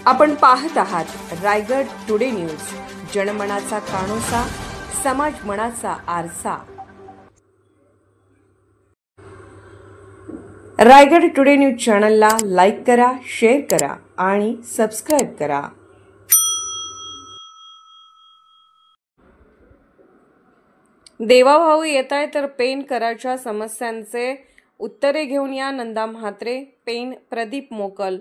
आपण पाहत आहात रायगड टुडे न्यूज, जनमनाचा कानोसा, समाज मनाचा आरसा। रायगड टुडे न्यूज चॅनलला लाईक करा, शेअर करा आणि सबस्क्राइब करा। देवाभाऊ येताय तर पेन कराच्या समस्यांचे उत्तरे घेऊन या। नंदा म्हात्रे, पेन। प्रदीप मोकल।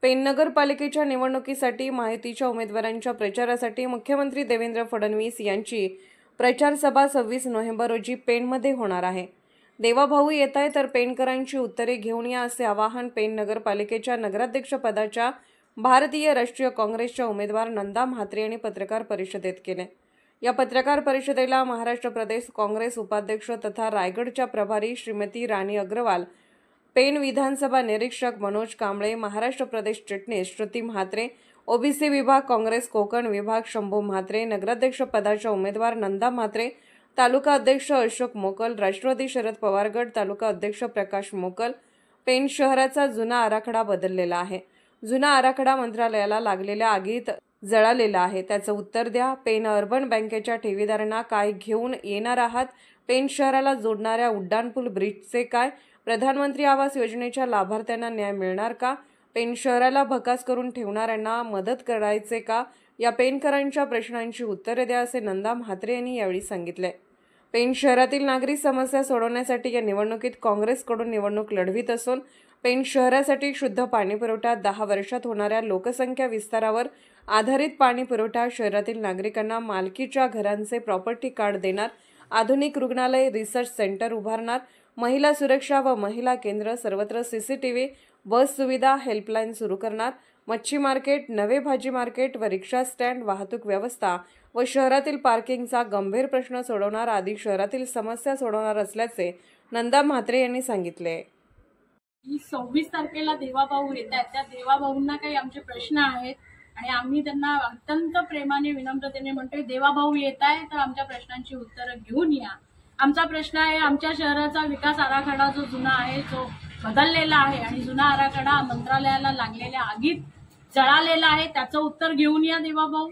पेन नगरपालिकेच्या निवडणुकीसाठी माहितीच्या उमेदवारांच्या प्रचारासाठी मुख्यमंत्री देवेंद्र फडणवीस यांची प्रचार सभा 26 नोव्हेंबर रोजी पेनमध्ये होणार आहे। देवाभाऊ येताय तर पेनकरांची उत्तरे घेऊन या असे आवाहन पेन नगरपालिकेच्या नगराध्यक्ष पदाच्या भारतीय राष्ट्रीय काँग्रेसच्या उमेदवार नंदा म्हात्रे यांनी पत्रकार परिषदेत केले। या पत्रकार परिषदेला महाराष्ट्र प्रदेश काँग्रेस उपाध्यक्ष तथा रायगडच्या प्रभारी श्रीमती राणी अग्रवाल, पेन विधानसभा निरीक्षक मनोज कांबळे, महाराष्ट्र प्रदेश चिटणीस श्रुती म्हात्रे, ओबीसी विभाग काँग्रेस कोकण विभाग शंभू म्हात्रे, नगराध्यक्ष पदाच्या उमेदवार नंदा म्हात्रे, तालुका अध्यक्ष अशोक मोकल, राष्ट्रवादी शरद पवार गट तालुका अध्यक्ष प्रकाश मोकल। पेन शहराचा जुना आराखडा बदललेला आहे। जुना आराखडा मंत्रालयाला लागलेल्या आगीत जळालेला आहे, त्याचं उत्तर द्या। पेन अर्बन बँकेच्या ठेवीदारांना काय घेऊन येणार आहात? पेन शहराला जोडणाऱ्या उड्डाणपूल ब्रिजचे काय? प्रधानमंत्री आवास योजनेच्या लाभार्थ्यांना न्याय मिळणार का? पेन शहराला भकास करून ठेवणाऱ्यांना मदत करायचे का? या पेनकरांच्या प्रश्नांची उत्तरे द्या असे नंदा म्हात्रे यांनी यावेळी सांगितले। पेन शहरातील नागरिक समस्या सोडवण्यासाठी या निवडणुकीत काँग्रेसकडून निवडणूक लढवित असून पेन शहरासाठी शुद्ध पाणी पुरवठा, 10 वर्षात होणाऱ्या लोकसंख्या विस्तारावर आधारित पाणी पुरवठा, शहरातील नागरिकांना मालकीच्या घरांचे प्रॉपर्टी कार्ड देणार, आधुनिक रुग्णालय, रिसर्च सेंटर उभारणार, महिला सुरक्षा व महिला केंद्र, सर्वत्र सीसीटीव्ही, बस सुविधा, हेल्पलाईन सुरू करणार, मच्छी मार्केट, नवे भाजी मार्केट व रिक्षा स्टँड, वाहतूक व्यवस्था व शहरातील पार्किंगचा गंभीर प्रश्न सोडवणार आदी शहरातील समस्या सोडवणार असल्याचे नंदा म्हात्रे यांनी सांगितले। 26 तारखेला देवाभाऊ येत आहेत। त्या देवाभाऊंना काही आमचे प्रश्न आहेत आणि आम्ही त्यांना अत्यंत प्रेमाने विनम्रतेने म्हणतोय, देवाभाऊ येत आहे तर आमच्या प्रश्नांची उत्तरं घेऊन या। आमचा प्रश्न आहे, आमच्या शहराचा विकास आराखडा जो जुना आहे तो बदललेला आहे आणि जुना आराखडा मंत्रालयाला लागलेल्या आगीत जळालेला आहे, त्याचं उत्तर घेऊन या देवाभाऊ।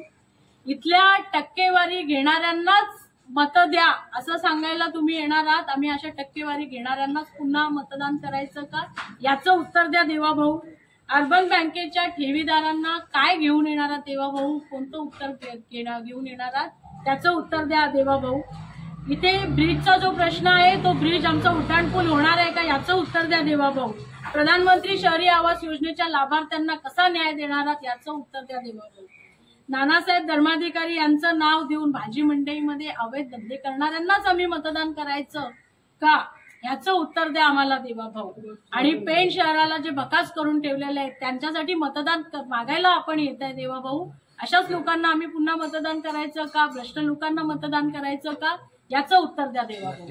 इथल्या टक्केवारी घेणाऱ्यांनाच मत द्या असं सांगायला तुम्ही येणार आहात, आम्ही अशा टक्केवारी घेणाऱ्यांनाच पुन्हा मतदान करायचं का? याचं उत्तर द्या देवाभाऊ। अर्बन बँकेच्या ठेवीदारांना काय घेऊन येणार आहात देवाभाऊ? कोणतं उत्तर घेऊन येणार आहात त्याचं उत्तर द्या देवाभाऊ। इथे ब्रिजचा जो प्रश्न आहे तो ब्रिज आमचा उड्डाणपूल होणार आहे का याचं उत्तर द्या देवाभाऊ। प्रधानमंत्री शहरी आवास योजनेच्या लाभार्थ्यांना कसा न्याय देणार आहात याचं उत्तर द्या देवाभाऊ। नानासाहेब धर्माधिकारी यांचं नाव देऊन भाजी मंडईमध्ये अवैध धंदे करणाऱ्यांनाच आम्ही मतदान करायचं का याचं उत्तर द्या आम्हाला देवाभाऊ। आणि पेन शहराला जे भकास करून ठेवलेले आहेत त्यांच्यासाठी मतदान मागायला आपण येत आहे देवाभाऊ। अशाच लोकांना आम्ही पुन्हा मतदान करायचं का? भ्रष्ट लोकांना मतदान करायचं का? याचं उत्तर द्या देवाभाऊ।